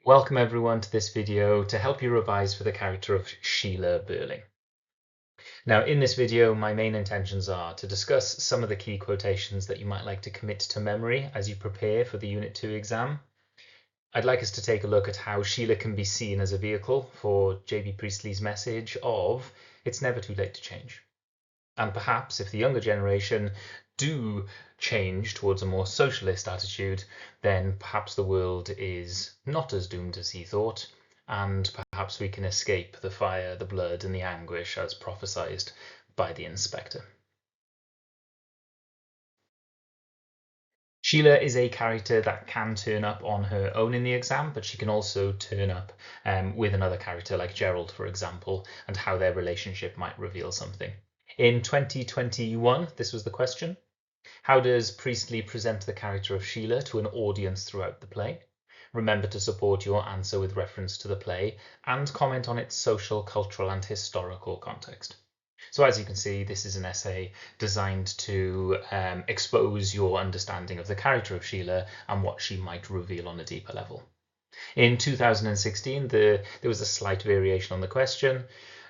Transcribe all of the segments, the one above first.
Welcome everyone to this video to help you revise for the character of Sheila Birling. Now in this video my main intentions are to discuss some of the key quotations that you might like to commit to memory as you prepare for the Unit 2 exam. I'd like us to take a look at how Sheila can be seen as a vehicle for J.B. Priestley's message of it's never too late to change. And perhaps if the younger generation do change towards a more socialist attitude, then perhaps the world is not as doomed as he thought, and perhaps we can escape the fire, the blood, and the anguish as prophesied by the inspector. Sheila is a character that can turn up on her own in the exam, but she can also turn up with another character like Gerald, for example, and how their relationship might reveal something. In 2021, this was the question. How does Priestley present the character of Sheila to an audience throughout the play? Remember to support your answer with reference to the play and comment on its social, cultural, and historical context. So as you can see, this is an essay designed to expose your understanding of the character of Sheila and what she might reveal on a deeper level. In 2016, there was a slight variation on the question.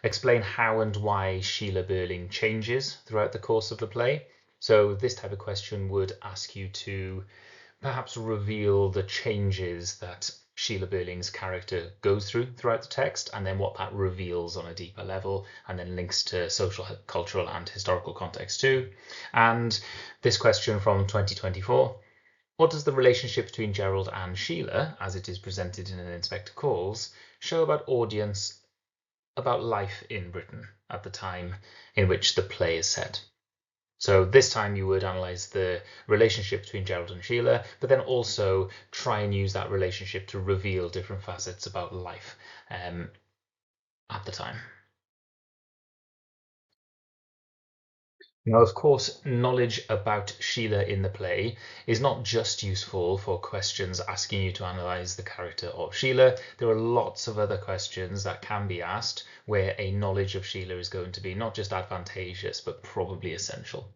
Explain how and why Sheila Birling changes throughout the course of the play. So this type of question would ask you to perhaps reveal the changes that Sheila Birling's character goes through throughout the text, and then what that reveals on a deeper level, and then links to social, cultural, and historical context too. And this question from 2024, what does the relationship between Gerald and Sheila, as it is presented in An Inspector Calls, show about audience, about life in Britain at the time in which the play is set? So this time you would analyse the relationship between Gerald and Sheila, but then also try and use that relationship to reveal different facets about life at the time. Now, of course, knowledge about Sheila in the play is not just useful for questions asking you to analyse the character of Sheila. There are lots of other questions that can be asked where a knowledge of Sheila is going to be not just advantageous, but probably essential.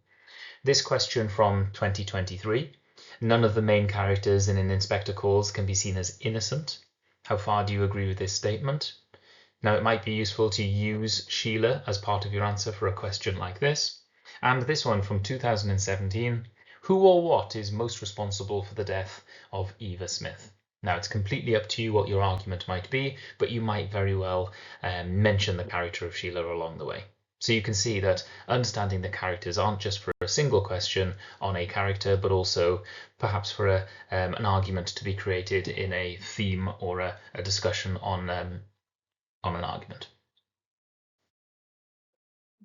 This question from 2023, none of the main characters in An Inspector Calls can be seen as innocent. How far do you agree with this statement? Now, it might be useful to use Sheila as part of your answer for a question like this. And this one from 2017, who or what is most responsible for the death of Eva Smith? Now, it's completely up to you what your argument might be, but you might very well mention the character of Sheila along the way. So you can see that understanding the characters aren't just for a single question on a character, but also perhaps for an argument to be created in a theme or a discussion on an argument.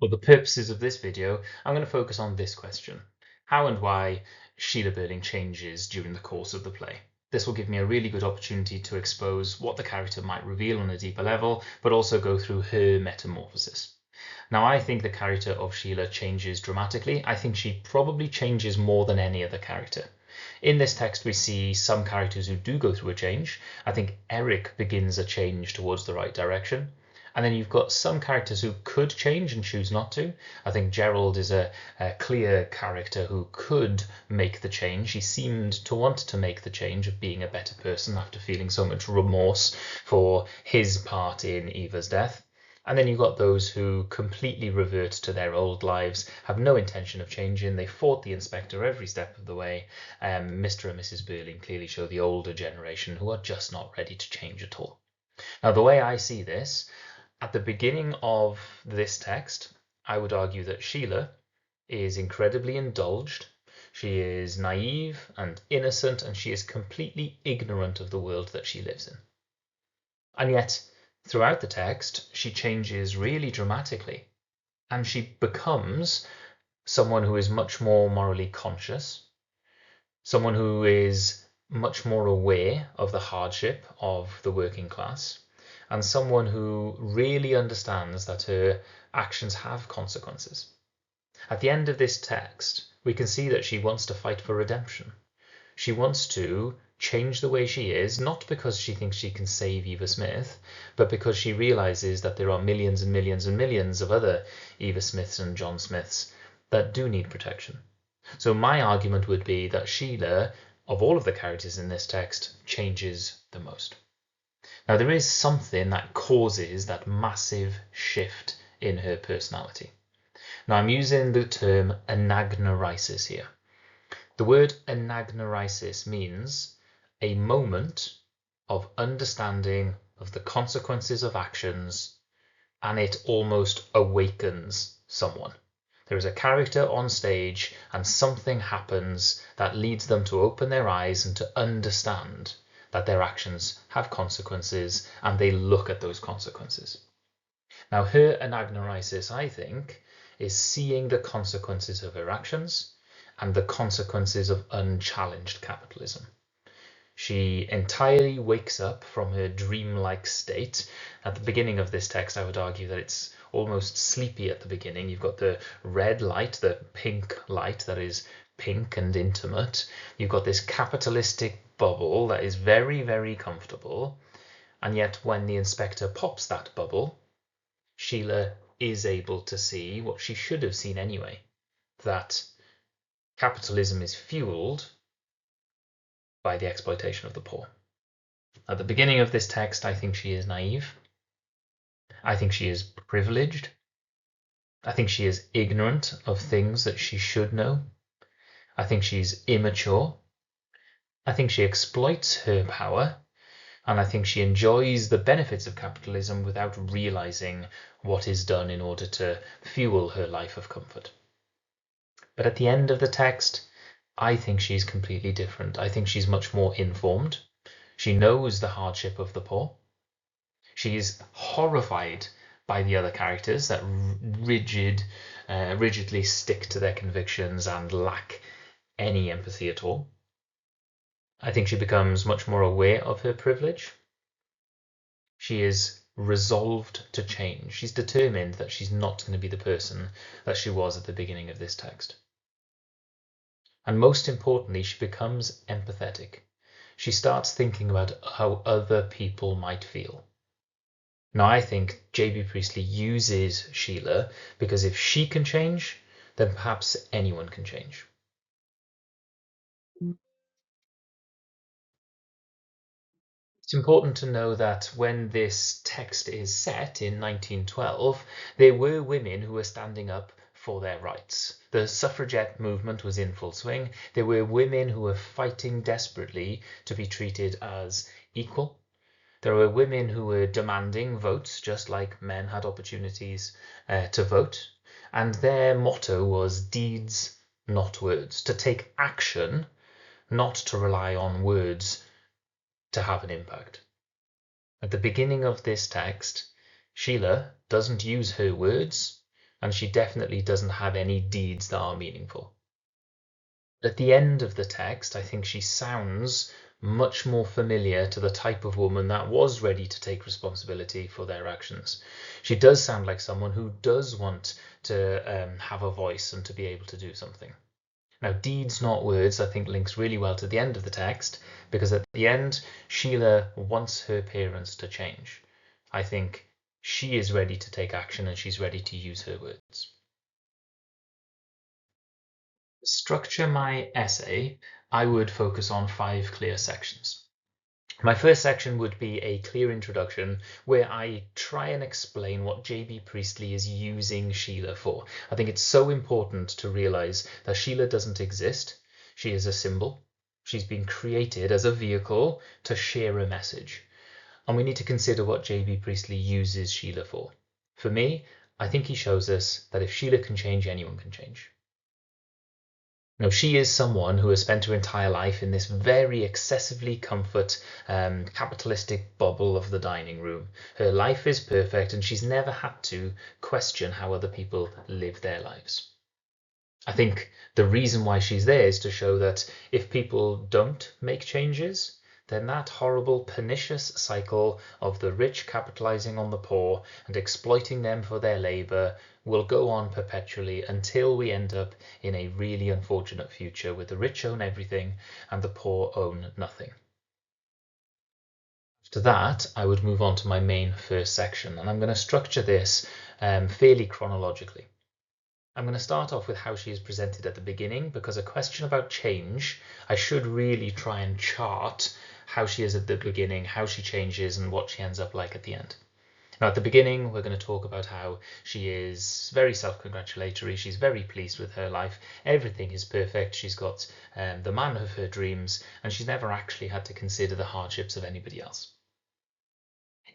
For the purposes of this video, I'm going to focus on this question: how and why Sheila Birling changes during the course of the play. This will give me a really good opportunity to expose what the character might reveal on a deeper level, but also go through her metamorphosis. Now, I think the character of Sheila changes dramatically. I think she probably changes more than any other character. In this text, we see some characters who do go through a change. I think Eric begins a change towards the right direction. And then you've got some characters who could change and choose not to. I think Gerald is a clear character who could make the change. He seemed to want to make the change of being a better person after feeling so much remorse for his part in Eva's death. And then you've got those who completely revert to their old lives, have no intention of changing. They fought the inspector every step of the way. Mr. and Mrs. Birling clearly show the older generation who are just not ready to change at all. Now, the way I see this, at the beginning of this text, I would argue that Sheila is incredibly indulged. She is naive and innocent, and she is completely ignorant of the world that she lives in. And yet, throughout the text, she changes really dramatically, and she becomes someone who is much more morally conscious, someone who is much more aware of the hardship of the working class, and someone who really understands that her actions have consequences. At the end of this text, we can see that she wants to fight for redemption. She wants to change the way she is, not because she thinks she can save Eva Smith, but because she realizes that there are millions and millions and millions of other Eva Smiths and John Smiths that do need protection. So my argument would be that Sheila, of all of the characters in this text, changes the most. Now, there is something that causes that massive shift in her personality. Now, I'm using the term anagnorisis here. The word anagnorisis means a moment of understanding of the consequences of actions, and it almost awakens someone. There is a character on stage and something happens that leads them to open their eyes and to understand that their actions have consequences, and they look at those consequences. Now, her anagnorisis, I think, is seeing the consequences of her actions and the consequences of unchallenged capitalism. She entirely wakes up from her dreamlike state. At the beginning of this text, I would argue that it's almost sleepy at the beginning. You've got the red light, the pink light that is pink and intimate. You've got this capitalistic bubble that is very, very comfortable. And yet when the inspector pops that bubble, Sheila is able to see what she should have seen anyway, that capitalism is fueled by the exploitation of the poor. At the beginning of this text, I think she is naive. I think she is privileged. I think she is ignorant of things that she should know. I think she's immature. I think she exploits her power. And I think she enjoys the benefits of capitalism without realizing what is done in order to fuel her life of comfort. But at the end of the text, I think she's completely different. I think she's much more informed. She knows the hardship of the poor. She is horrified by the other characters that rigidly stick to their convictions and lack any empathy at all. I think she becomes much more aware of her privilege. She is resolved to change. She's determined that she's not going to be the person that she was at the beginning of this text. And most importantly, she becomes empathetic. She starts thinking about how other people might feel. Now, I think J.B. Priestley uses Sheila because if she can change, then perhaps anyone can change. It's important to know that when this text is set in 1912, there were women who were standing up for their rights. The suffragette movement was in full swing. There were women who were fighting desperately to be treated as equal. There were women who were demanding votes, just like men had opportunities to vote. And their motto was deeds, not words, to take action, not to rely on words to have an impact. At the beginning of this text, Sheila doesn't use her words, and she definitely doesn't have any deeds that are meaningful. At the end of the text, I think she sounds much more familiar to the type of woman that was ready to take responsibility for their actions. She does sound like someone who does want to have a voice and to be able to do something. Now, deeds, not words, I think links really well to the end of the text, because at the end, Sheila wants her parents to change. I think she is ready to take action and she's ready to use her words. To structure my essay, I would focus on 5 clear sections. My first section would be a clear introduction where I try and explain what J.B. Priestley is using Sheila for. I think it's so important to realize that Sheila doesn't exist. She is a symbol. She's been created as a vehicle to share a message. And we need to consider what J.B. Priestley uses Sheila for. For me, I think he shows us that if Sheila can change, anyone can change. Now, she is someone who has spent her entire life in this very excessively capitalistic bubble of the dining room. Her life is perfect and she's never had to question how other people live their lives. I think the reason why she's there is to show that if people don't make changes, then that horrible, pernicious cycle of the rich capitalizing on the poor and exploiting them for their labor will go on perpetually until we end up in a really unfortunate future where the rich own everything and the poor own nothing. After that, I would move on to my main first section, and I'm going to structure this fairly chronologically. I'm going to start off with how she is presented at the beginning, because a question about change, I should really try and chart how she is at the beginning, how she changes, and what she ends up like at the end. Now, at the beginning, we're going to talk about how she is very self-congratulatory. She's very pleased with her life. Everything is perfect. She's got the man of her dreams, and she's never actually had to consider the hardships of anybody else.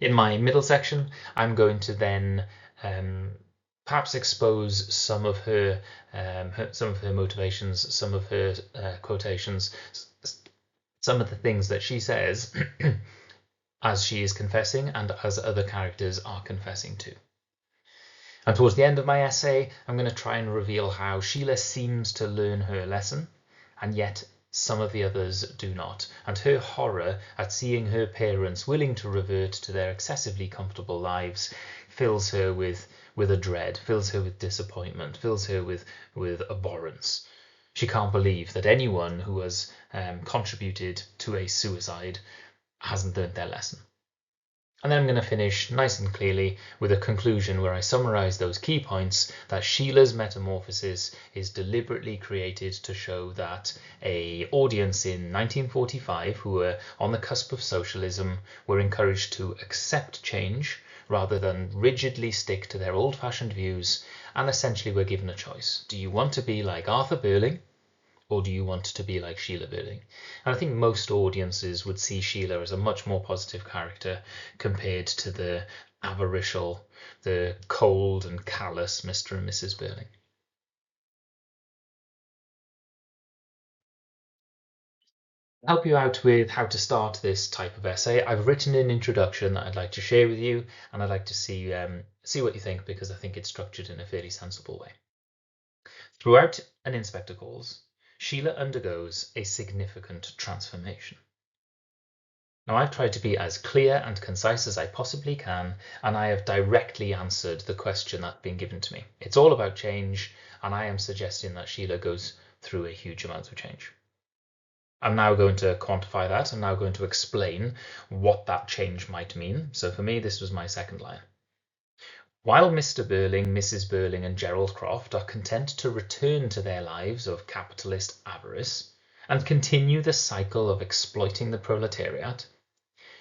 In my middle section, I'm going to then perhaps expose some of her motivations, some of her quotations, some of the things that she says as she is confessing and as other characters are confessing to. And towards the end of my essay, I'm going to try and reveal how Sheila seems to learn her lesson, and yet some of the others do not, and her horror at seeing her parents willing to revert to their excessively comfortable lives fills her with a dread, fills her with disappointment, fills her with abhorrence. She can't believe that anyone who has contributed to a suicide hasn't learned their lesson. And then I'm going to finish nice and clearly with a conclusion where I summarize those key points that Sheila's metamorphosis is deliberately created to show that an audience in 1945 who were on the cusp of socialism were encouraged to accept change rather than rigidly stick to their old-fashioned views, and essentially were given a choice. Do you want to be like Arthur Birling, or do you want to be like Sheila Birling? And I think most audiences would see Sheila as a much more positive character compared to the avaricial, the cold and callous Mr. and Mrs. Birling. To help you out with how to start this type of essay, I've written an introduction that I'd like to share with you, and I'd like to see what you think, because I think it's structured in a fairly sensible way. Throughout An Inspector Calls, Sheila undergoes a significant transformation. Now, I've tried to be as clear and concise as I possibly can, and I have directly answered the question that's been given to me. It's all about change, and I am suggesting that Sheila goes through a huge amount of change. I'm now going to quantify that. I'm now going to explain what that change might mean. So for me, this was my second line. While Mr. Birling, Mrs. Birling, and Gerald Croft are content to return to their lives of capitalist avarice and continue the cycle of exploiting the proletariat,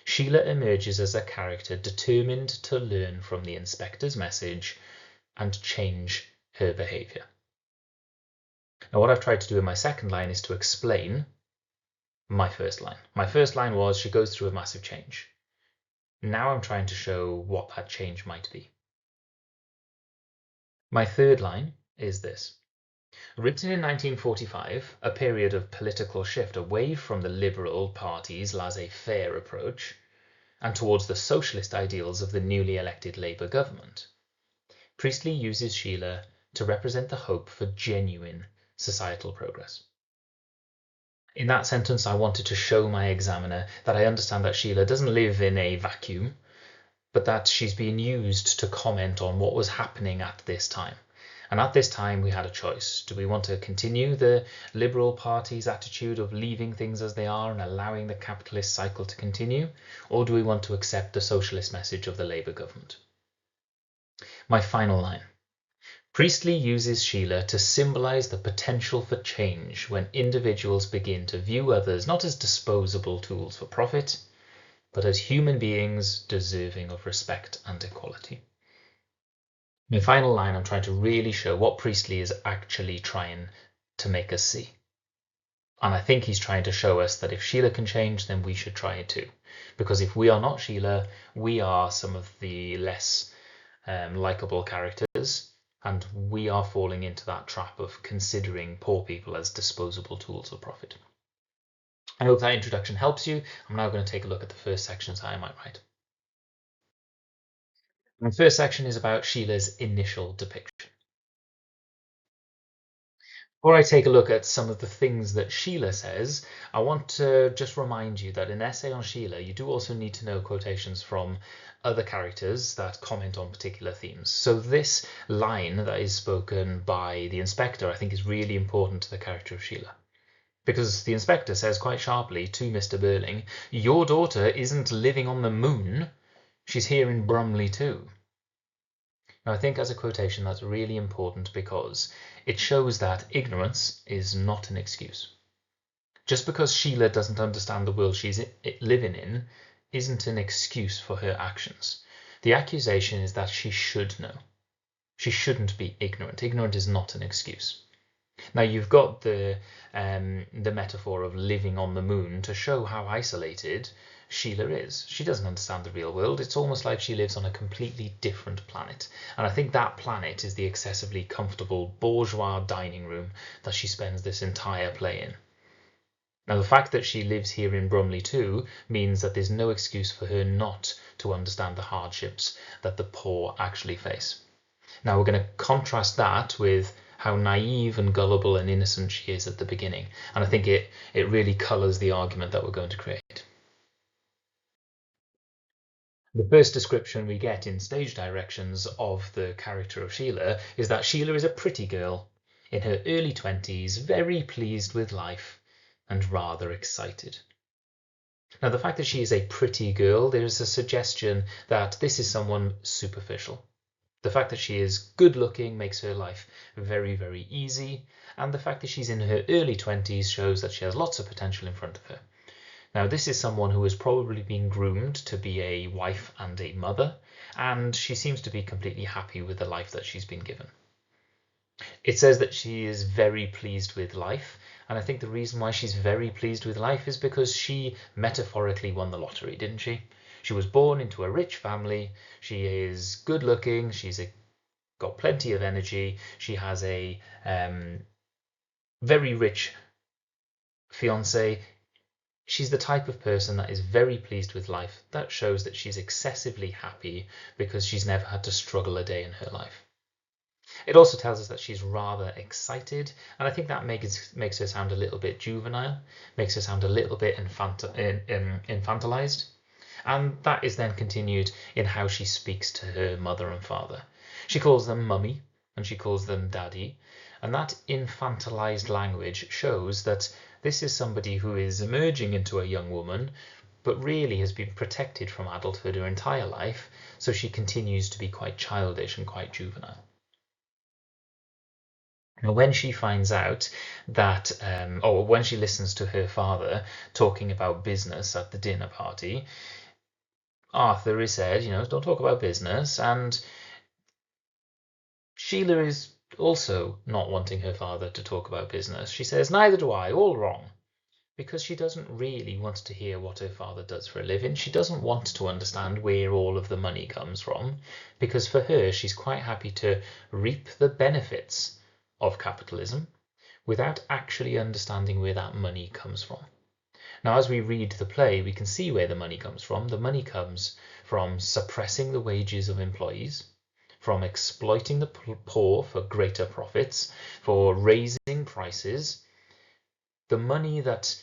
Sheila emerges as a character determined to learn from the inspector's message and change her behaviour. Now, what I've tried to do in my second line is to explain my first line. My first line was she goes through a massive change. Now I'm trying to show what that change might be. My third line is this. Written in 1945, a period of political shift away from the Liberal Party's laissez-faire approach and towards the socialist ideals of the newly elected Labour government, Priestley uses Sheila to represent the hope for genuine societal progress. In that sentence, I wanted to show my examiner that I understand that Sheila doesn't live in a vacuum, but that she's being used to comment on what was happening at this time. And at this time, we had a choice. Do we want to continue the Liberal Party's attitude of leaving things as they are and allowing the capitalist cycle to continue? Or do we want to accept the socialist message of the Labour government? My final line. Priestley uses Sheila to symbolise the potential for change when individuals begin to view others not as disposable tools for profit, but as human beings deserving of respect and equality. My final line, I'm trying to really show what Priestley is actually trying to make us see. And I think he's trying to show us that if Sheila can change, then we should try it too. Because if we are not Sheila, we are some of the less likeable characters, and we are falling into that trap of considering poor people as disposable tools of profit. I hope that introduction helps you. I'm now going to take a look at the first sections I might write. The first section is about Sheila's initial depiction. Before I take a look at some of the things that Sheila says, I want to just remind you that in an essay on Sheila, you do also need to know quotations from other characters that comment on particular themes. So this line that is spoken by the inspector, I think, is really important to the character of Sheila. Because the inspector says quite sharply to Mr. Birling, your daughter isn't living on the moon, she's here in Brumley too. Now, I think as a quotation that's really important because it shows that ignorance is not an excuse. Just because Sheila doesn't understand the world she's living in isn't an excuse for her actions. The accusation is that she should know. She shouldn't be ignorant. Ignorant is not an excuse. Now you've got the metaphor of living on the moon to show how isolated Sheila is. She doesn't understand the real world. It's almost like she lives on a completely different planet. And I think that planet is the excessively comfortable bourgeois dining room that she spends this entire play in. Now, the fact that she lives here in Bromley too means that there's no excuse for her not to understand the hardships that the poor actually face. Now, we're going to contrast that with how naive and gullible and innocent she is at the beginning. And I think it really colours the argument that we're going to create. The first description we get in stage directions of the character of Sheila is that Sheila is a pretty girl in her early 20s, very pleased with life and rather excited. Now, the fact that she is a pretty girl, there is a suggestion that this is someone superficial. The fact that she is good looking makes her life very, very easy, and the fact that she's in her early 20s shows that she has lots of potential in front of her. Now, this is someone who has probably been groomed to be a wife and a mother, and she seems to be completely happy with the life that she's been given. It says that she is very pleased with life, and I think the reason why she's very pleased with life is because she metaphorically won the lottery, didn't she? She was born into a rich family, she is good looking, she's got plenty of energy, she has a very rich fiance. She's the type of person that is very pleased with life. That shows that she's excessively happy because she's never had to struggle a day in her life. It also tells us that she's rather excited, and I think that makes her sound a little bit juvenile, makes her sound a little bit infantilized, and that is then continued in how she speaks to her mother and father. She calls them mummy and she calls them daddy, and that infantilized language shows that this is somebody who is emerging into a young woman, but really has been protected from adulthood her entire life, so she continues to be quite childish and quite juvenile. Now, when she finds out that, or when she listens to her father talking about business at the dinner party, Arthur is said, don't talk about business, and Sheila is also not wanting her father to talk about business. She says, neither do I, all wrong, because she doesn't really want to hear what her father does for a living. She doesn't want to understand where all of the money comes from, because for her, she's quite happy to reap the benefits of capitalism without actually understanding where that money comes from. Now, as we read the play, we can see where the money comes from. The money comes from suppressing the wages of employees, from exploiting the poor for greater profits, for raising prices. The money that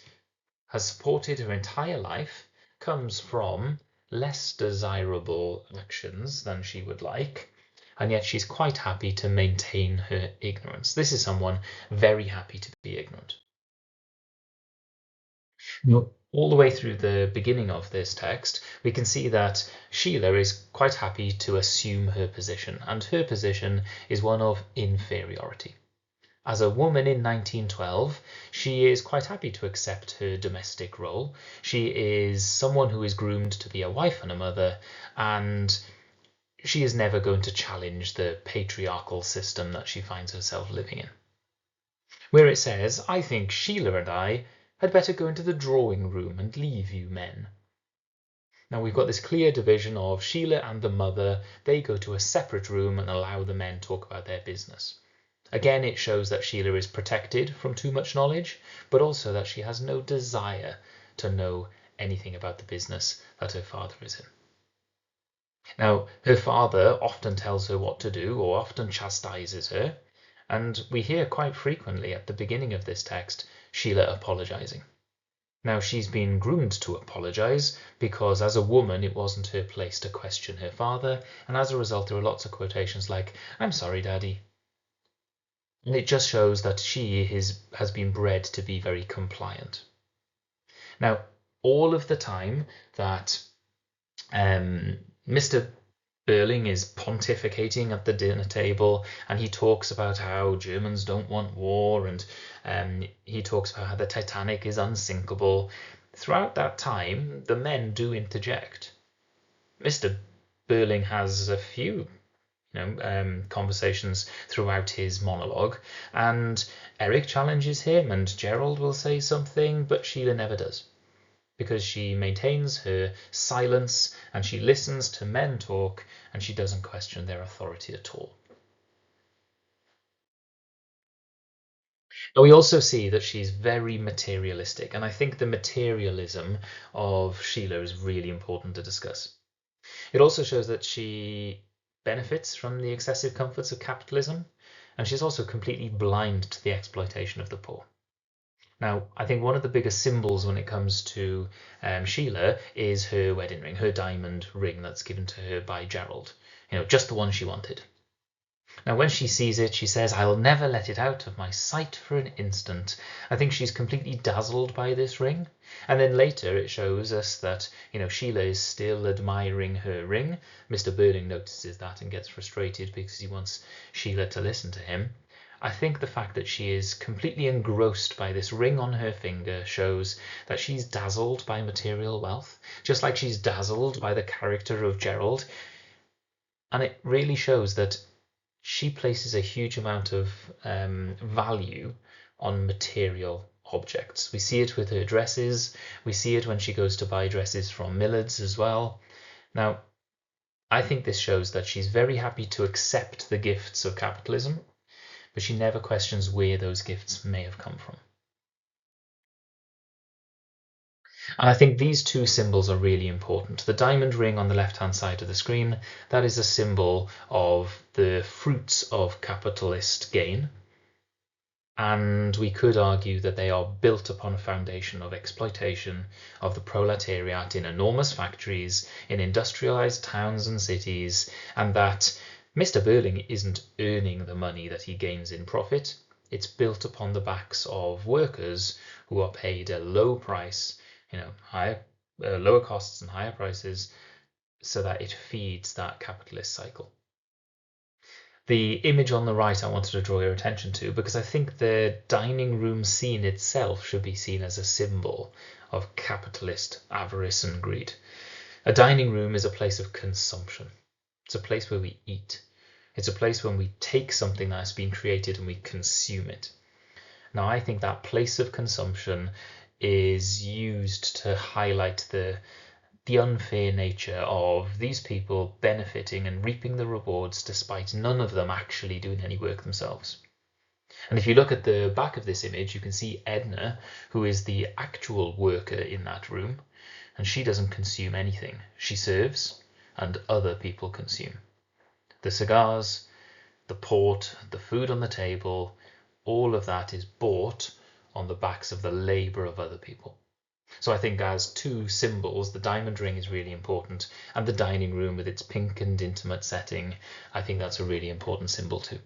has supported her entire life comes from less desirable actions than she would like, and yet she's quite happy to maintain her ignorance. This is someone very happy to be ignorant. All the way through the beginning of this text, we can see that Sheila is quite happy to assume her position, and her position is one of inferiority. As a woman in 1912, she is quite happy to accept her domestic role. She is someone who is groomed to be a wife and a mother, and she is never going to challenge the patriarchal system that she finds herself living in. Where it says, I think Sheila and I had better go into the drawing room and leave you men. Now we've got this clear division of Sheila and the mother. They go to a separate room and allow the men talk about their business. Again, it shows that Sheila is protected from too much knowledge, but also that she has no desire to know anything about the business that her father is in. Now, her father often tells her what to do or often chastises her, and we hear quite frequently at the beginning of this text Sheila apologising. Now, she's been groomed to apologise because as a woman it wasn't her place to question her father, and as a result there are lots of quotations like, I'm sorry, Daddy. And it just shows that she has been bred to be very compliant. Now, all of the time that Mr. Birling is pontificating at the dinner table, and he talks about how Germans don't want war, and he talks about how the Titanic is unsinkable. Throughout that time, the men do interject. Mr. Birling has a few conversations throughout his monologue, and Eric challenges him, and Gerald will say something, but Sheila never does, because she maintains her silence and she listens to men talk and she doesn't question their authority at all. And we also see that she's very materialistic, and I think the materialism of Sheila is really important to discuss. It also shows that she benefits from the excessive comforts of capitalism, and she's also completely blind to the exploitation of the poor. Now, I think one of the biggest symbols when it comes to Sheila is her wedding ring, her diamond ring that's given to her by Gerald. Just the one she wanted. Now, when she sees it, she says, "I'll never let it out of my sight for an instant." I think she's completely dazzled by this ring. And then later it shows us that, Sheila is still admiring her ring. Mr. Birling notices that and gets frustrated because he wants Sheila to listen to him. I think the fact that she is completely engrossed by this ring on her finger shows that she's dazzled by material wealth, just like she's dazzled by the character of Gerald. And it really shows that she places a huge amount of value on material objects. We see it with her dresses. We see it when she goes to buy dresses from Millard's as well. Now, I think this shows that she's very happy to accept the gifts of capitalism, but she never questions where those gifts may have come from. And I think these two symbols are really important. The diamond ring on the left-hand side of the screen, that is a symbol of the fruits of capitalist gain. And we could argue that they are built upon a foundation of exploitation of the proletariat in enormous factories, in industrialized towns and cities, and that Mr. Birling isn't earning the money that he gains in profit. It's built upon the backs of workers who are paid a low price, lower costs and higher prices, so that it feeds that capitalist cycle. The image on the right I wanted to draw your attention to because I think the dining room scene itself should be seen as a symbol of capitalist avarice and greed. A dining room is a place of consumption. It's a place where we eat. It's a place when we take something that's been created and we consume it. Now, I think that place of consumption is used to highlight the unfair nature of these people benefiting and reaping the rewards despite none of them actually doing any work themselves. And if you look at the back of this image, you can see Edna, who is the actual worker in that room, and she doesn't consume anything. She serves, and other people consume. The cigars, the port, the food on the table, all of that is bought on the backs of the labor of other people. So I think as two symbols, the diamond ring is really important, and the dining room with its pink and intimate setting, I think that's a really important symbol too.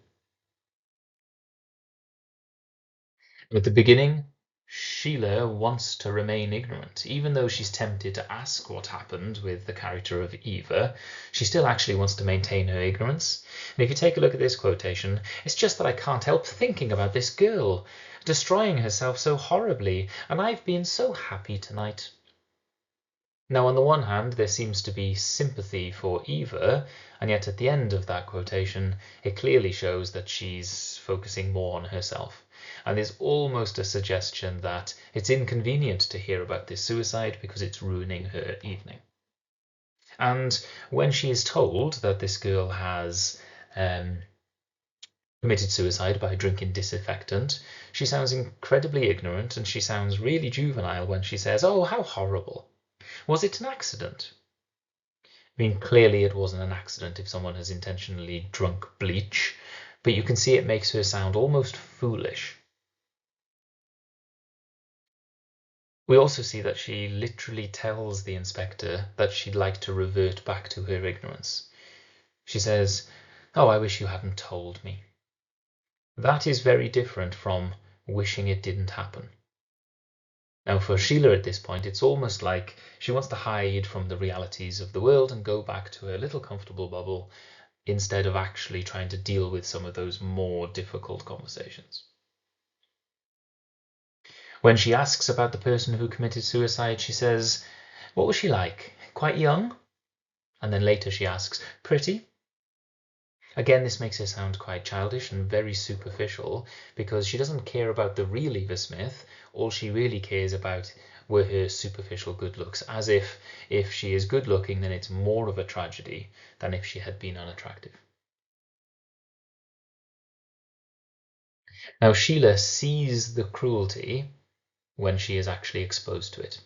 At the beginning, Sheila wants to remain ignorant. Even though she's tempted to ask what happened with the character of Eva, she still actually wants to maintain her ignorance. And if you take a look at this quotation, it's just that I can't help thinking about this girl, destroying herself so horribly, and I've been so happy tonight. Now, on the one hand, there seems to be sympathy for Eva, and yet at the end of that quotation, it clearly shows that she's focusing more on herself. And there's almost a suggestion that it's inconvenient to hear about this suicide because it's ruining her evening. And when she is told that this girl has committed suicide by drinking disinfectant, she sounds incredibly ignorant, and she sounds really juvenile when she says, "Oh, how horrible. Was it an accident?" I mean, clearly it wasn't an accident if someone has intentionally drunk bleach, but you can see it makes her sound almost foolish. We also see that she literally tells the inspector that she'd like to revert back to her ignorance. She says, "Oh, I wish you hadn't told me." That is very different from wishing it didn't happen. Now, for Sheila at this point, it's almost like she wants to hide from the realities of the world and go back to her little comfortable bubble instead of actually trying to deal with some of those more difficult conversations. When she asks about the person who committed suicide, she says, "What was she like? Quite young?" And then later she asks, "Pretty?" Again, this makes her sound quite childish and very superficial because she doesn't care about the real Eva Smith. All she really cares about were her superficial good looks, as if she is good looking, then it's more of a tragedy than if she had been unattractive. Now, Sheila sees the cruelty when she is actually exposed to it.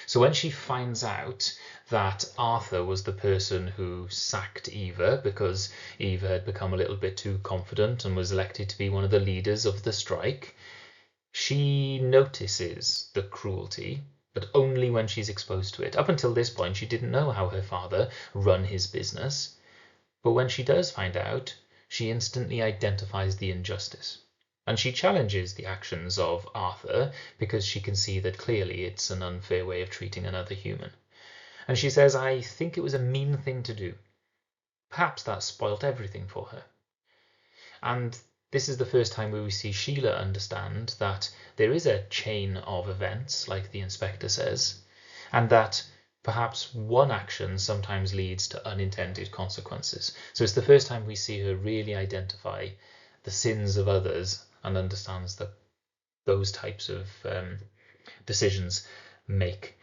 So when she finds out that Arthur was the person who sacked Eva because Eva had become a little bit too confident and was elected to be one of the leaders of the strike, she notices the cruelty, but only when she's exposed to it. Up until this point, she didn't know how her father run his business, but when she does find out, she instantly identifies the injustice. And she challenges the actions of Arthur because she can see that clearly it's an unfair way of treating another human. And she says, "I think it was a mean thing to do. Perhaps that spoilt everything for her." And this is the first time where we see Sheila understand that there is a chain of events, like the inspector says, and that perhaps one action sometimes leads to unintended consequences. So it's the first time we see her really identify the sins of others and understands that those types of decisions make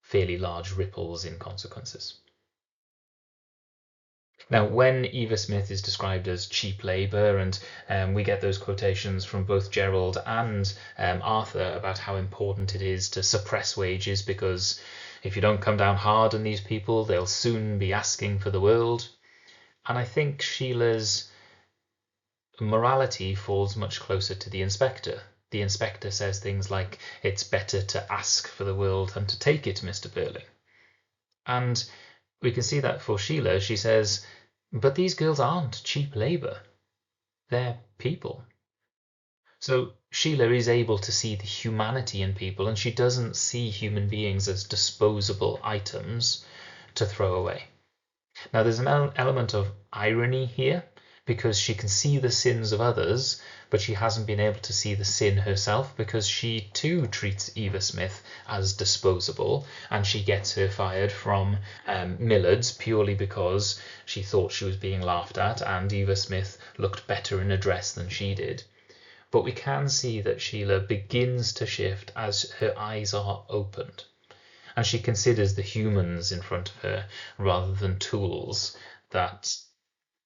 fairly large ripples in consequences. Now, when Eva Smith is described as cheap labour, and we get those quotations from both Gerald and Arthur about how important it is to suppress wages because if you don't come down hard on these people, they'll soon be asking for the world. And I think Sheila's morality falls much closer to the inspector. The inspector says things like, "It's better to ask for the world than to take it, Mr. Birling." And we can see that for Sheila, she says, "But these girls aren't cheap labour. They're people." So Sheila is able to see the humanity in people, and she doesn't see human beings as disposable items to throw away. Now, there's an element of irony here because she can see the sins of others, but she hasn't been able to see the sin herself because she too treats Eva Smith as disposable, and she gets her fired from Millard's purely because she thought she was being laughed at and Eva Smith looked better in a dress than she did. But we can see that Sheila begins to shift as her eyes are opened, and she considers the humans in front of her rather than tools that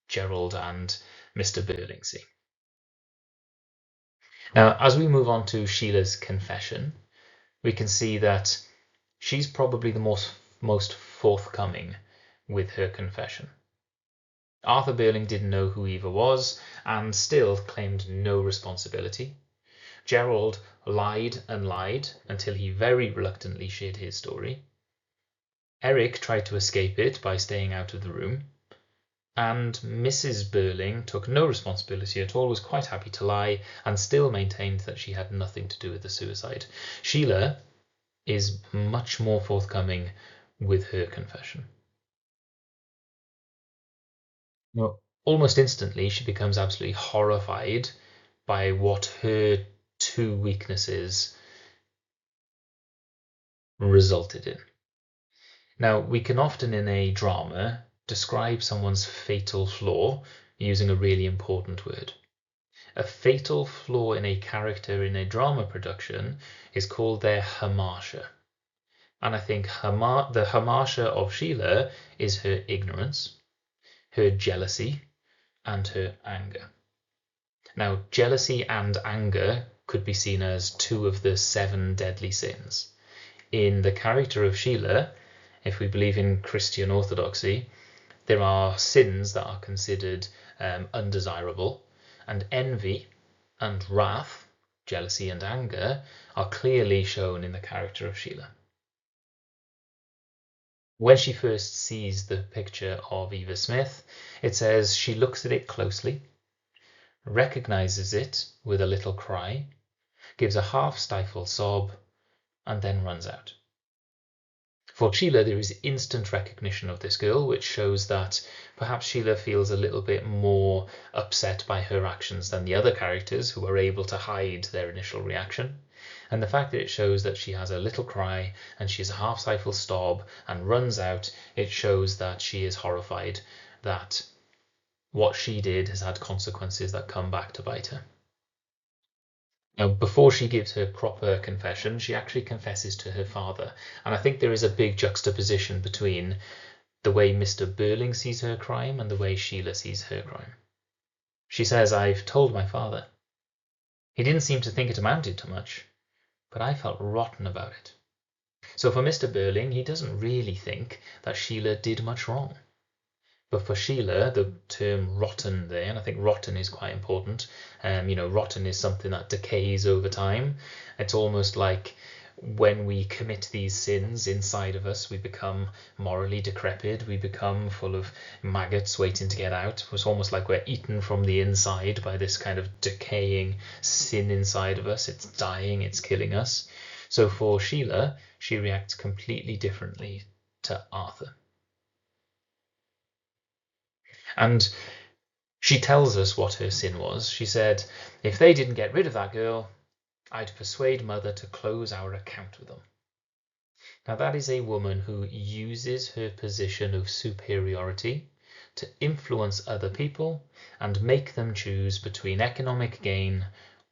Gerald and Mr. Birling see. Now, as we move on to Sheila's confession, we can see that she's probably the most forthcoming with her confession. Arthur Birling didn't know who Eva was and still claimed no responsibility. Gerald lied and lied until he very reluctantly shared his story. Eric tried to escape it by staying out of the room. And Mrs. Birling took no responsibility at all, was quite happy to lie, and still maintained that she had nothing to do with the suicide. Sheila is much more forthcoming with her confession. Now, almost instantly, she becomes absolutely horrified by what her two weaknesses resulted in. Now, we can often in a drama describe someone's fatal flaw using a really important word. A fatal flaw in a character in a drama production is called their hamartia. And I think the hamartia of Sheila is her ignorance, her jealousy, and her anger. Now, jealousy and anger could be seen as two of the 7 deadly sins. In the character of Sheila, if we believe in Christian orthodoxy, there are sins that are considered undesirable, and envy and wrath, jealousy and anger, are clearly shown in the character of Sheila. When she first sees the picture of Eva Smith, it says she looks at it closely, recognizes it with a little cry, gives a half-stifled sob, and then runs out. For Sheila, there is instant recognition of this girl, which shows that perhaps Sheila feels a little bit more upset by her actions than the other characters who are able to hide their initial reaction. And the fact that it shows that she has a little cry and she's a half-stifle sob and runs out, it shows that she is horrified that what she did has had consequences that come back to bite her. Now, before she gives her proper confession, she actually confesses to her father. And I think there is a big juxtaposition between the way Mr. Birling sees her crime and the way Sheila sees her crime. She says, "I've told my father. He didn't seem to think it amounted to much, but I felt rotten about it." So for Mr. Birling, he doesn't really think that Sheila did much wrong. But for Sheila, the term rotten there, and I think rotten is quite important, rotten is something that decays over time. It's almost like when we commit these sins inside of us, we become morally decrepit, we become full of maggots waiting to get out. It's almost like we're eaten from the inside by this kind of decaying sin inside of us. It's dying, it's killing us. So for Sheila, she reacts completely differently to Arthur. And she tells us what her sin was. She said, "If they didn't get rid of that girl, I'd persuade Mother to close our account with them." Now that is a woman who uses her position of superiority to influence other people and make them choose between economic gain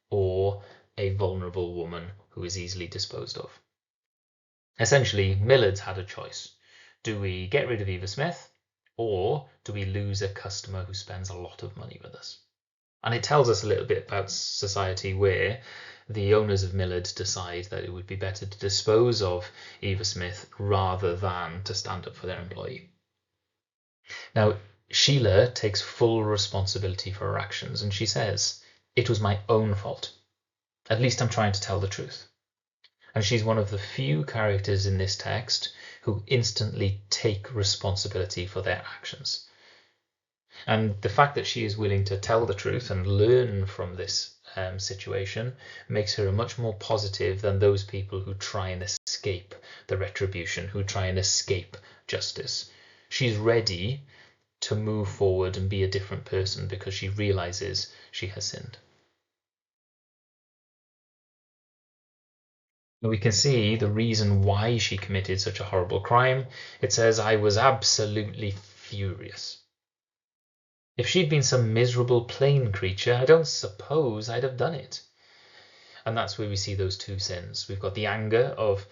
or a vulnerable woman who is easily disposed of. Essentially, Millard's had a choice. Do we get rid of Eva Smith? Or do we lose a customer who spends a lot of money with us? And it tells us a little bit about society where the owners of Millard decide that it would be better to dispose of Eva Smith rather than to stand up for their employee. Now, Sheila takes full responsibility for her actions, and she says, "It was my own fault. At least I'm trying to tell the truth." And she's one of the few characters in this text who instantly take responsibility for their actions. And the fact that she is willing to tell the truth and learn from this situation makes her much more positive than those people who try and escape the retribution, who try and escape justice. She's ready to move forward and be a different person because she realizes she has sinned. We can see the reason why she committed such a horrible crime. It says, "I was absolutely furious." If she'd been some miserable plain creature, I don't suppose I'd have done it. And that's where we see those two sins. We've got the anger of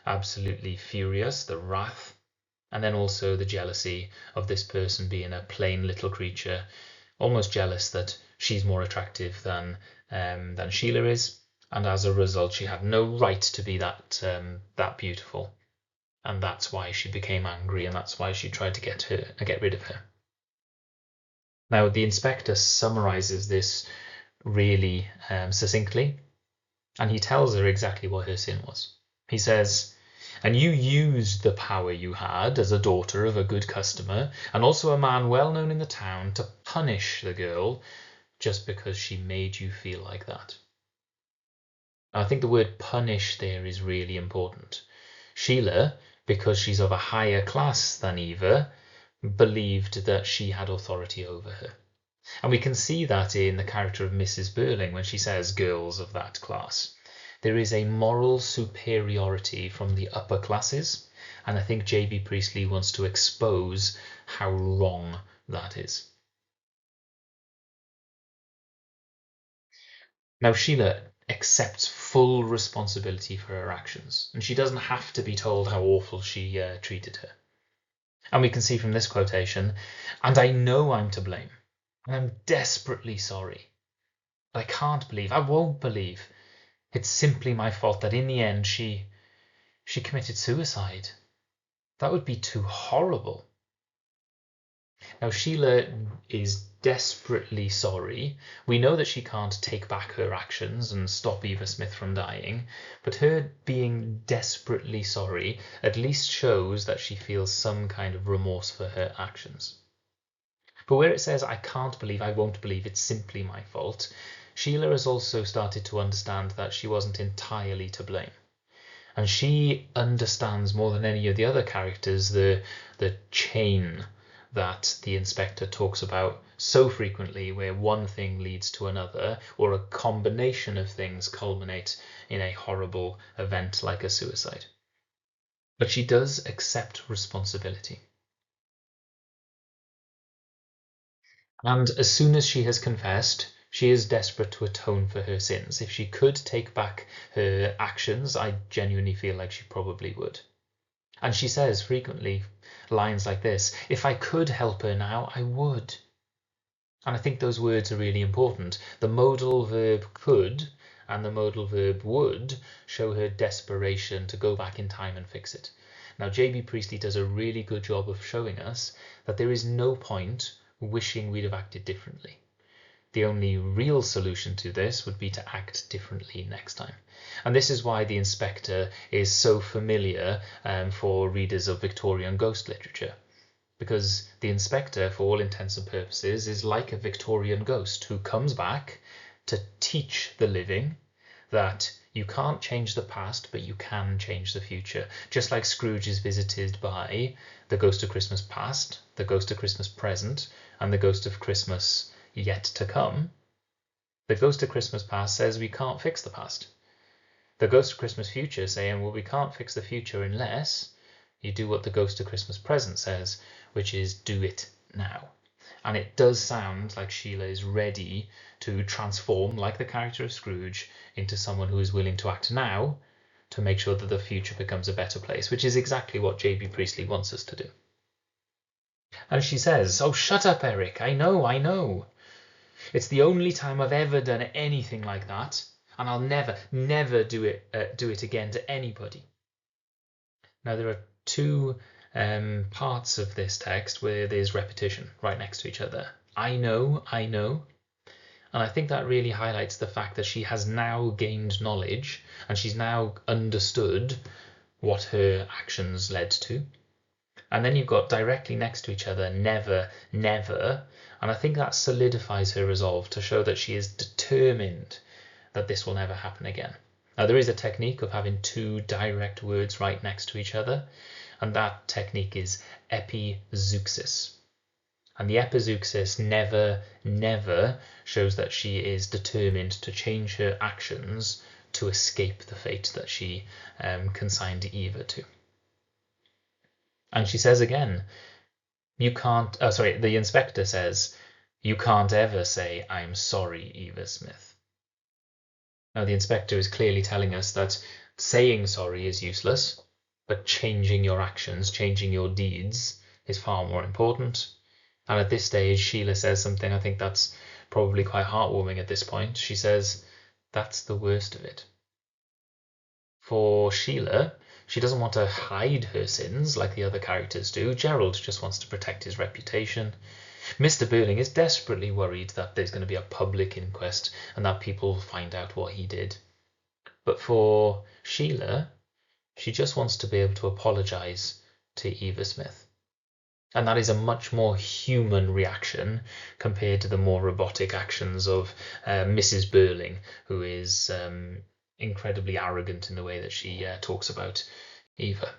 absolutely furious, the wrath, and then also the jealousy of this person being a plain little creature, almost jealous that she's more attractive than Sheila is. And as a result, she had no right to be that beautiful. And that's why she became angry, and that's why she tried to get rid of her. Now, the inspector summarizes this really succinctly, and he tells her exactly what her sin was. He says, "And you used the power you had as a daughter of a good customer, and also a man well known in the town, to punish the girl just because she made you feel like that." I think the word punish there is really important. Sheila, because she's of a higher class than Eva, believed that she had authority over her. And we can see that in the character of Mrs. Birling when she says girls of that class. There is a moral superiority from the upper classes, and I think J.B. Priestley wants to expose how wrong that is. Now, Sheila accepts full responsibility for her actions, and she doesn't have to be told how awful she treated her. And we can see from this quotation, "And I know I'm to blame, and I'm desperately sorry. But I won't believe it's simply my fault that in the end she committed suicide. That would be too horrible." Now, Sheila is desperately sorry. We know that she can't take back her actions and stop Eva Smith from dying, but her being desperately sorry at least shows that she feels some kind of remorse for her actions. But where it says, "I can't believe, I won't believe, it's simply my fault," Sheila has also started to understand that she wasn't entirely to blame. And she understands more than any of the other characters the chain that the inspector talks about so frequently, where one thing leads to another, or a combination of things culminate in a horrible event like a suicide. But she does accept responsibility. And as soon as she has confessed, she is desperate to atone for her sins. If she could take back her actions, I genuinely feel like she probably would. And she says frequently lines like this: if I could help her now, I would. And I think those words are really important. The modal verb could and the modal verb would show her desperation to go back in time and fix it. Now, J.B. Priestley does a really good job of showing us that there is no point wishing we'd have acted differently. The only real solution to this would be to act differently next time. And this is why the inspector is so familiar for readers of Victorian ghost literature. Because the inspector, for all intents and purposes, is like a Victorian ghost who comes back to teach the living that you can't change the past, but you can change the future. Just like Scrooge is visited by the ghost of Christmas past, the ghost of Christmas present, and the ghost of Christmas yet to come, the ghost of Christmas past says we can't fix the past. The ghost of Christmas future saying, well, we can't fix the future unless you do what the ghost of Christmas present says, which is do it now. And it does sound like Sheila is ready to transform, like the character of Scrooge, into someone who is willing to act now to make sure that the future becomes a better place, which is exactly what J.B. Priestley wants us to do. And she says, oh, shut up, Eric. I know. It's the only time I've ever done anything like that, and I'll never do it again to anybody. Now, there are two parts of this text where there's repetition right next to each other. I know. And I think that really highlights the fact that she has now gained knowledge and she's now understood what her actions led to. And then you've got directly next to each other, never. And I think that solidifies her resolve to show that she is determined that this will never happen again. Now, there is a technique of having two direct words right next to each other, and that technique is epizeuxis. And the epizeuxis, never, shows that she is determined to change her actions to escape the fate that she consigned Eva to. And she says again, the inspector says, you can't ever say, I'm sorry, Eva Smith. Now, the inspector is clearly telling us that saying sorry is useless, but changing your actions, changing your deeds is far more important. And at this stage, Sheila says something I think that's probably quite heartwarming at this point. She says, that's the worst of it. For Sheila, she doesn't want to hide her sins like the other characters do. Gerald just wants to protect his reputation. Mr. Birling is desperately worried that there's going to be a public inquest and that people find out what he did. But for Sheila, she just wants to be able to apologise to Eva Smith. And that is a much more human reaction compared to the more robotic actions of Mrs. Birling, who is incredibly arrogant in the way that she talks about Eva.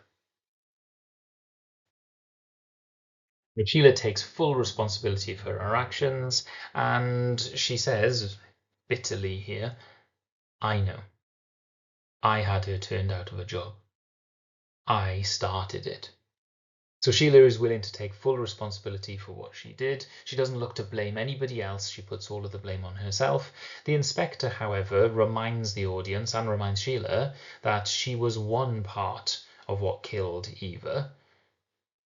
Sheila takes full responsibility for her actions, and she says, bitterly here, I know. I had her turned out of a job. I started it. So Sheila is willing to take full responsibility for what she did. She doesn't look to blame anybody else. She puts all of the blame on herself. The inspector, however, reminds the audience and reminds Sheila that she was one part of what killed Eva.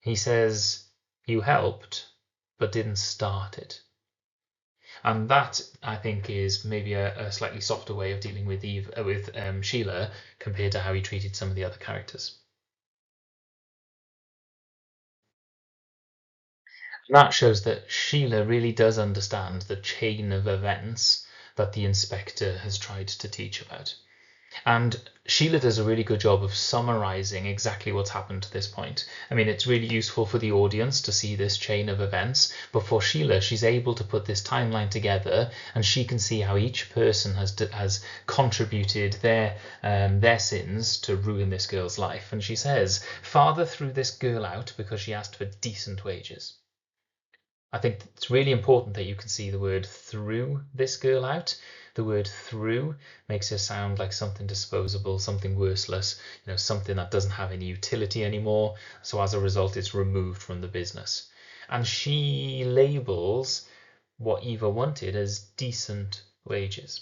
He says, you helped, but didn't start it. And that, I think, is maybe a slightly softer way of dealing with Sheila compared to how he treated some of the other characters. And that shows that Sheila really does understand the chain of events that the inspector has tried to teach about. And Sheila does a really good job of summarizing exactly what's happened to this point. I mean, it's really useful for the audience to see this chain of events, but for Sheila, she's able to put this timeline together, and she can see how each person has contributed their sins to ruin this girl's life. And she says, "Father threw this girl out because she asked for decent wages." I think it's really important that you can see the word "threw this girl out." The word "threw" makes her sound like something disposable, something worthless, something that doesn't have any utility anymore. So as a result, it's removed from the business. And she labels what Eva wanted as decent wages.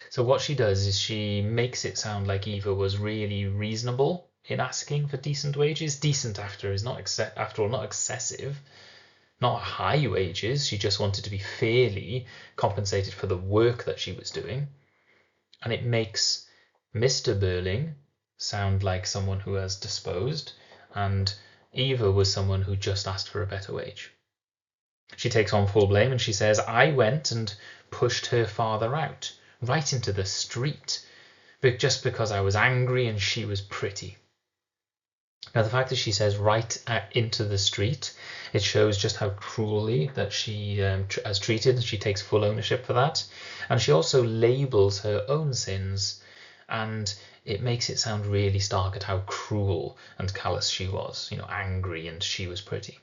So what she does is she makes it sound like Eva was really reasonable in asking for decent wages. Decent after all not excessive, not high wages. She just wanted to be fairly compensated for the work that she was doing. And it makes Mr. Birling sound like someone who has disposed, and Eva was someone who just asked for a better wage. She takes on full blame and she says, "I went and pushed her father out, right into the street, but just because I was angry and she was pretty." Now, the fact that she says right into the street, it shows just how cruelly that she has treated. She takes full ownership for that. And she also labels her own sins, and it makes it sound really stark at how cruel and callous she was, angry and she was pretty.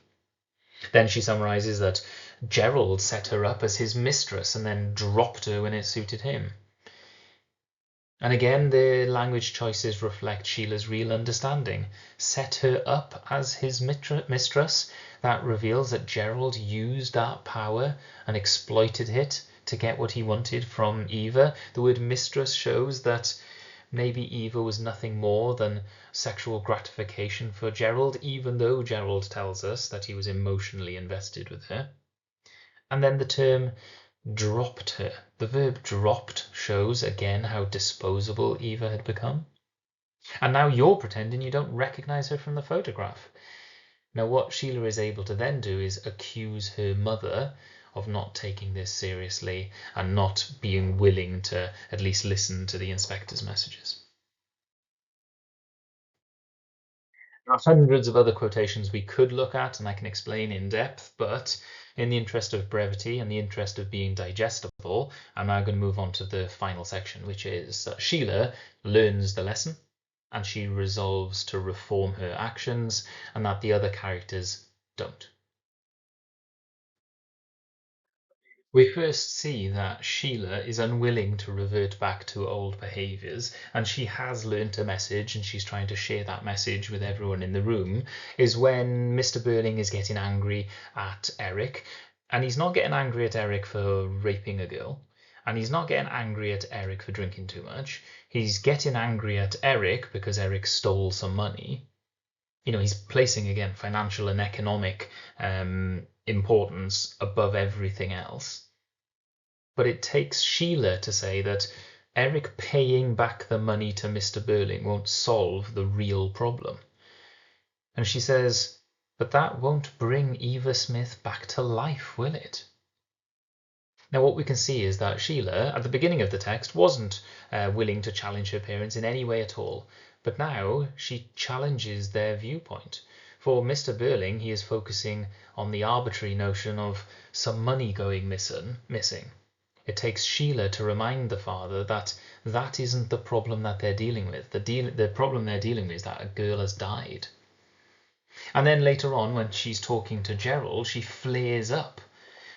Then she summarizes that Gerald set her up as his mistress and then dropped her when it suited him. And again, the language choices reflect Sheila's real understanding. Set her up as his mistress. That reveals that Gerald used that power and exploited it to get what he wanted from Eva. The word mistress shows that maybe Eva was nothing more than sexual gratification for Gerald, even though Gerald tells us that he was emotionally invested with her. And then the term dropped her. The verb dropped shows again how disposable Eva had become. And now you're pretending you don't recognize her from the photograph. Now what Sheila is able to then do is accuse her mother of not taking this seriously and not being willing to at least listen to the inspector's messages. There are hundreds of other quotations we could look at and I can explain in depth, but in the interest of brevity and the interest of being digestible, I'm now going to move on to the final section, which is that Sheila learns the lesson and she resolves to reform her actions, and that the other characters don't. We first see that Sheila is unwilling to revert back to old behaviours, and she has learnt a message and she's trying to share that message with everyone in the room, is when Mr. Birling is getting angry at Eric. And he's not getting angry at Eric for raping a girl, and he's not getting angry at Eric for drinking too much. He's getting angry at Eric because Eric stole some money. He's placing, again, financial and economic importance above everything else. But it takes Sheila to say that Eric paying back the money to Mr. Birling won't solve the real problem. And she says, "But that won't bring Eva Smith back to life, will it?" Now, what we can see is that Sheila, at the beginning of the text, wasn't willing to challenge her parents in any way at all. But now she challenges their viewpoint. For Mr. Birling, he is focusing on the arbitrary notion of some money going missing. It takes Sheila to remind the father that that isn't the problem that they're dealing with. The problem they're dealing with is that a girl has died. And then later on, when she's talking to Gerald, she flares up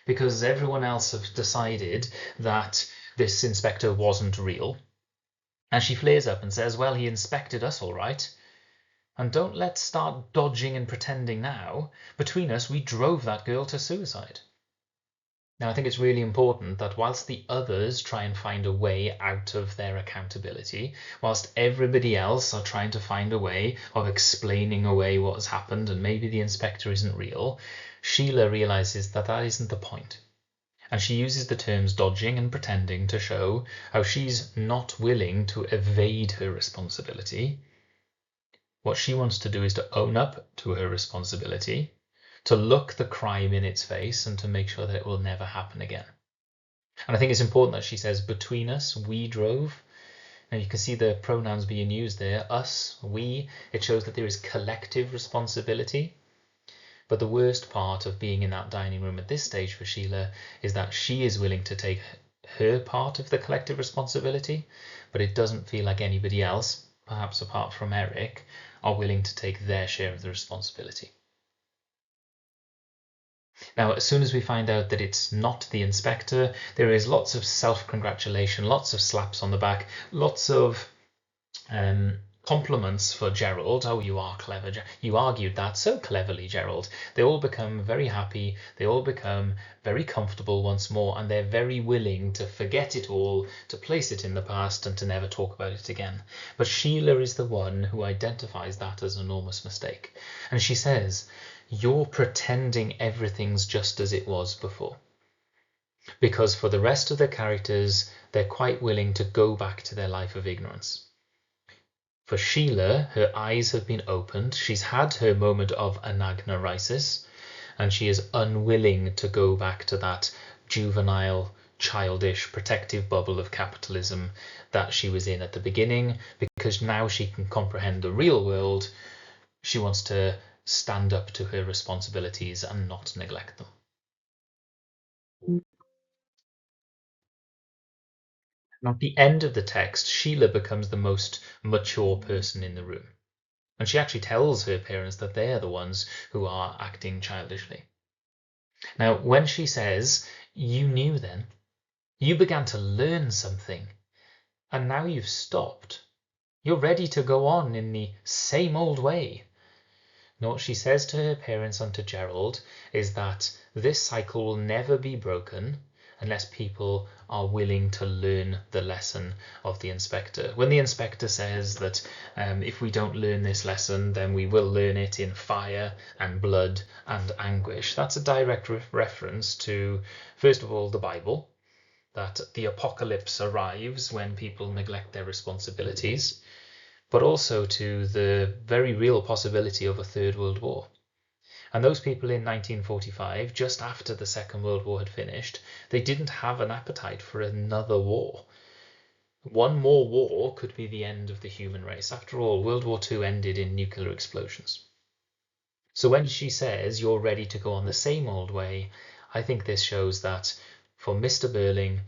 because everyone else has decided that this inspector wasn't real. And she flares up and says, "Well, he inspected us all right. And don't let's start dodging and pretending now. Between us, we drove that girl to suicide." Now, I think it's really important that whilst the others try and find a way out of their accountability, whilst everybody else are trying to find a way of explaining away what has happened and maybe the inspector isn't real, Sheila realizes that that isn't the point. And she uses the terms dodging and pretending to show how she's not willing to evade her responsibility. What she wants to do is to own up to her responsibility, to look the crime in its face and to make sure that it will never happen again. And I think it's important that she says, "Between us, we drove," Now you can see the pronouns being used there, us, we. It shows that there is collective responsibility. But the worst part of being in that dining room at this stage for Sheila is that she is willing to take her part of the collective responsibility, but it doesn't feel like anybody else, perhaps apart from Eric, are willing to take their share of the responsibility. Now, as soon as we find out that it's not the inspector, there is lots of self-congratulation, lots of slaps on the back, lots of compliments for Gerald. Oh, you are clever. You argued that so cleverly, Gerald. They all become very happy. They all become very comfortable once more, and they're very willing to forget it all, to place it in the past, and to never talk about it again. But Sheila is the one who identifies that as an enormous mistake. And she says, "You're pretending everything's just as it was before." Because for the rest of the characters, they're quite willing to go back to their life of ignorance. For Sheila, her eyes have been opened. She's had her moment of anagnorisis, and she is unwilling to go back to that juvenile, childish, protective bubble of capitalism that she was in at the beginning, because now she can comprehend the real world. She wants to stand up to her responsibilities and not neglect them. Now, at the end of the text, Sheila becomes the most mature person in the room. And she actually tells her parents that they're the ones who are acting childishly. Now, when she says, "You knew then, you began to learn something, and now you've stopped. You're ready to go on in the same old way." Now, what she says to her parents and to Gerald is that this cycle will never be broken unless people are willing to learn the lesson of the inspector. When the inspector says that if we don't learn this lesson, then we will learn it in fire and blood and anguish, that's a direct reference to, first of all, the Bible, that the apocalypse arrives when people neglect their responsibilities, but also to the very real possibility of a Third World War. And those people in 1945, just after the Second World War had finished, they didn't have an appetite for another war. One more war could be the end of the human race. After all, World War II ended in nuclear explosions. So when she says you're ready to go on the same old way, I think this shows that for Mr. Birling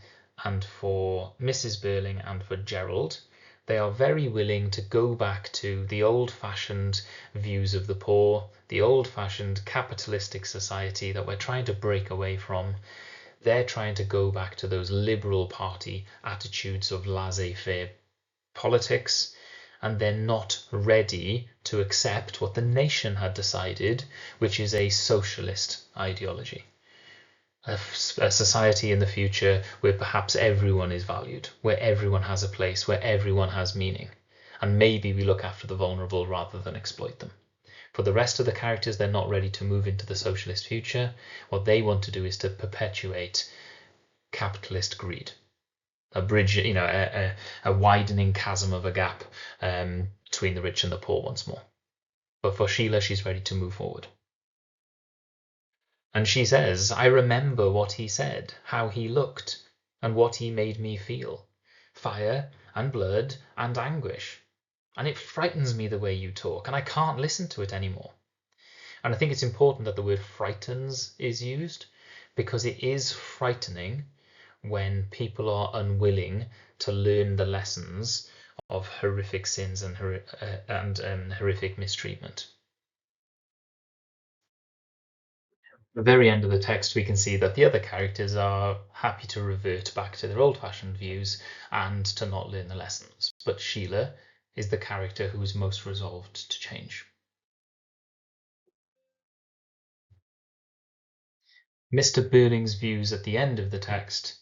and for Mrs. Birling and for Gerald, they are very willing to go back to the old-fashioned views of the poor, the old-fashioned capitalistic society that we're trying to break away from. They're trying to go back to those Liberal Party attitudes of laissez-faire politics, and they're not ready to accept what the nation had decided, which is a socialist ideology. A society in the future where perhaps everyone is valued, where everyone has a place, where everyone has meaning, and maybe we look after the vulnerable rather than exploit them. For the rest of the characters, they're not ready to move into the socialist future. What they want to do is to perpetuate capitalist greed, a bridge, a widening chasm of a gap between the rich and the poor once more. But for Sheila, she's ready to move forward. And she says, "I remember what he said, how he looked, and what he made me feel. Fire and blood and anguish. And it frightens me the way you talk, and I can't listen to it anymore." And I think it's important that the word frightens is used, because it is frightening when people are unwilling to learn the lessons of horrific sins and horrific mistreatment. At the very end of the text, we can see that the other characters are happy to revert back to their old-fashioned views and to not learn the lessons. But Sheila is the character who is most resolved to change. Mr. Birling's views at the end of the text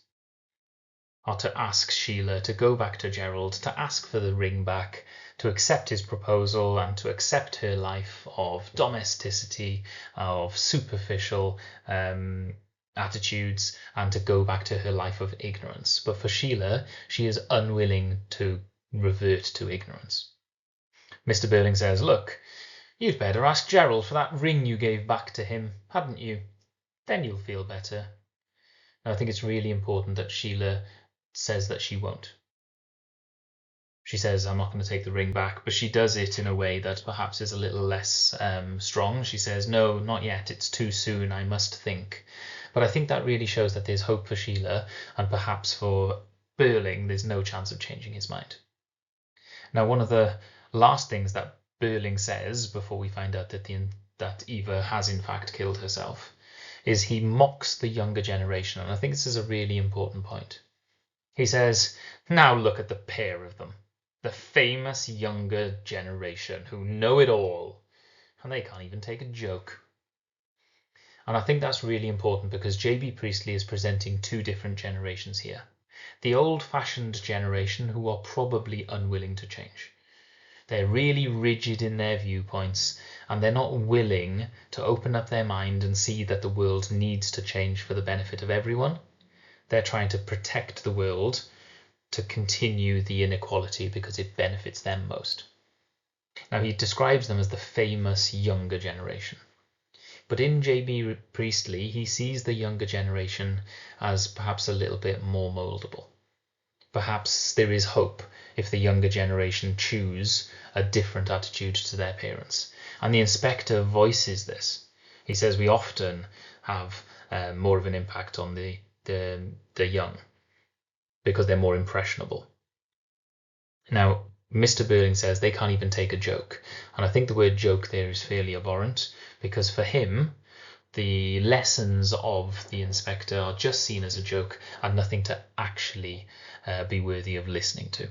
are to ask Sheila to go back to Gerald, to ask for the ring back, to accept his proposal, and to accept her life of domesticity, of superficial attitudes, and to go back to her life of ignorance. But for Sheila, she is unwilling to revert to ignorance. Mr. Birling says, "Look, you'd better ask Gerald for that ring you gave back to him, hadn't you? Then you'll feel better." And I think it's really important that Sheila says that she won't. She says, I'm not going to take the ring back, but she does it in a way that perhaps is a little less strong. She says, no, not yet, it's too soon, I must think. But I think that really shows that there's hope for Sheila, and perhaps for Birling, there's no chance of changing his mind. Now, one of the last things that Birling says before we find out that Eva has in fact killed herself is he mocks the younger generation, and I think this is a really important point. He says, now look at the pair of them, the famous younger generation who know it all, and they can't even take a joke. And I think that's really important because J.B. Priestley is presenting two different generations here. The old-fashioned generation who are probably unwilling to change. They're really rigid in their viewpoints, and they're not willing to open up their mind and see that the world needs to change for the benefit of everyone. They're trying to protect the world to continue the inequality because it benefits them most. Now, he describes them as the famous younger generation. But in J.B. Priestley, he sees the younger generation as perhaps a little bit more mouldable. Perhaps there is hope if the younger generation choose a different attitude to their parents. And the inspector voices this. He says we often have more of an impact on the young because they're more impressionable. Now, Mr. Birling says they can't even take a joke. And I think the word joke there is fairly abhorrent because for him, the lessons of the inspector are just seen as a joke and nothing to actually be worthy of listening to.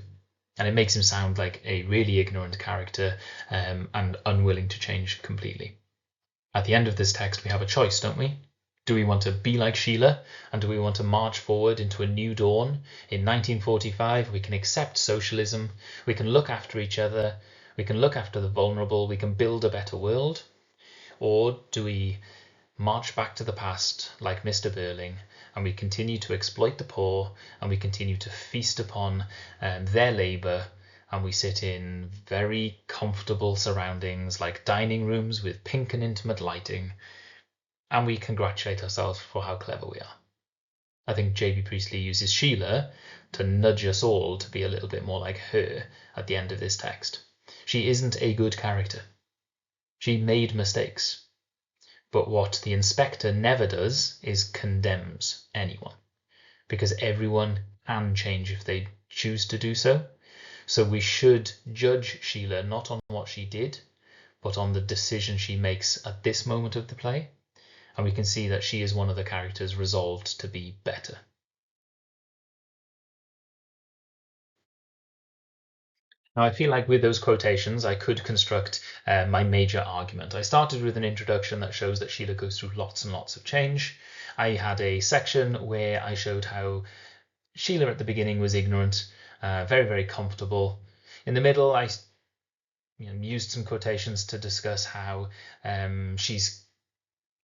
And it makes him sound like a really ignorant character and unwilling to change completely. At the end of this text, we have a choice, don't we? Do we want to be like Sheila, and do we want to march forward into a new dawn? In 1945, we can accept socialism, we can look after each other, we can look after the vulnerable, we can build a better world. Or do we march back to the past like Mr. Birling, and we continue to exploit the poor, and we continue to feast upon their labour, and we sit in very comfortable surroundings like dining rooms with pink and intimate lighting, and we congratulate ourselves for how clever we are. I think J.B. Priestley uses Sheila to nudge us all to be a little bit more like her at the end of this text. She isn't a good character. She made mistakes. But what the inspector never does is condemns anyone, because everyone can change if they choose to do so. So we should judge Sheila not on what she did, but on the decision she makes at this moment of the play. And we can see that she is one of the characters resolved to be better. Now, I feel like with those quotations, I could construct my major argument. I started with an introduction that shows that Sheila goes through lots and lots of change. I had a section where I showed how Sheila at the beginning was ignorant, very, very comfortable. In the middle, I used some quotations to discuss how she's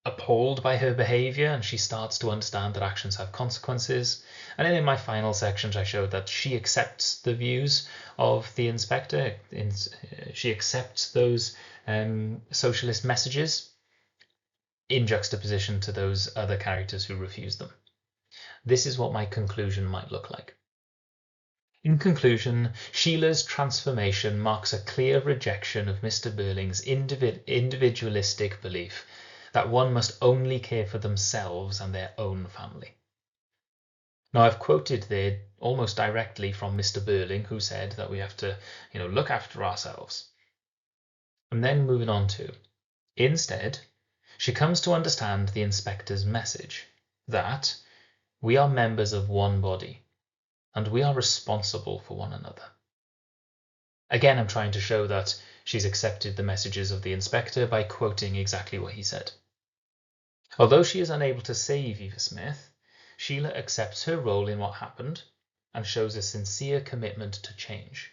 appalled by her behavior and she starts to understand that actions have consequences. And then in my final sections, I showed that she accepts the views of the inspector. She accepts those socialist messages in juxtaposition to those other characters who refuse them. This is what my conclusion might look like. In conclusion, Sheila's transformation marks a clear rejection of Mr. Birling's individualistic belief that one must only care for themselves and their own family. Now, I've quoted there almost directly from Mr. Birling, who said that we have to, look after ourselves. And then moving on to, instead, she comes to understand the inspector's message that we are members of one body and we are responsible for one another. Again, I'm trying to show that she's accepted the messages of the inspector by quoting exactly what he said. Although she is unable to save Eva Smith, Sheila accepts her role in what happened and shows a sincere commitment to change,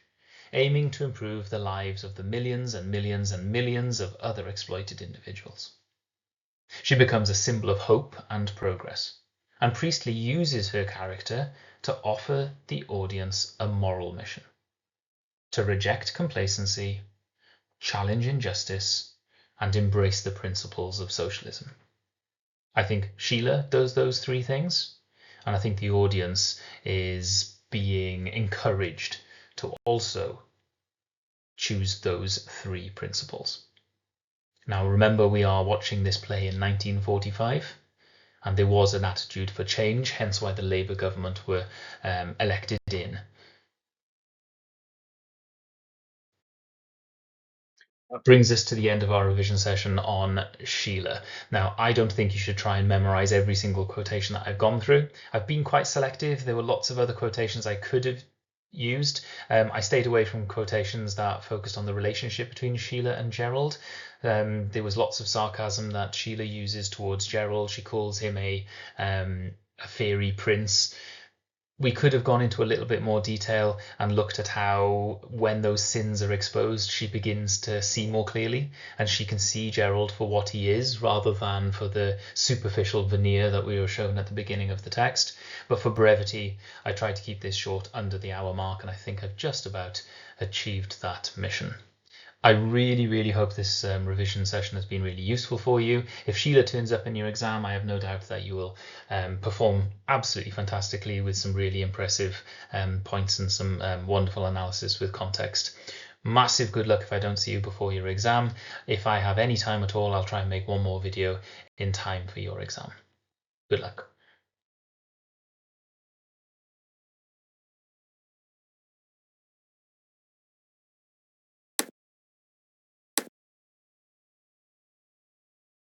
aiming to improve the lives of the millions and millions and millions of other exploited individuals. She becomes a symbol of hope and progress, and Priestley uses her character to offer the audience a moral mission: to reject complacency, challenge injustice, and embrace the principles of socialism. I think Sheila does those three things, and I think the audience is being encouraged to also choose those 3 principles. Now remember, we are watching this play in 1945, and there was an attitude for change, hence why the Labour government were elected in. That brings us to the end of our revision session on Sheila. Now, I don't think you should try and memorize every single quotation that I've gone through. I've been quite selective. There were lots of other quotations I could have used. I stayed away from quotations that focused on the relationship between Sheila and Gerald. There was lots of sarcasm that Sheila uses towards Gerald. She calls him a fairy prince. We could have gone into a little bit more detail and looked at how, when those sins are exposed, she begins to see more clearly, and she can see Gerald for what he is rather than for the superficial veneer that we were shown at the beginning of the text. But for brevity, I tried to keep this short, under the hour mark, and I think I've just about achieved that mission. I really hope this revision session has been really useful for you. If Sheila turns up in your exam, I have no doubt that you will perform absolutely fantastically with some really impressive points and some wonderful analysis with context. Massive good luck if I don't see you before your exam. If I have any time at all, I'll try and make one more video in time for your exam. Good luck.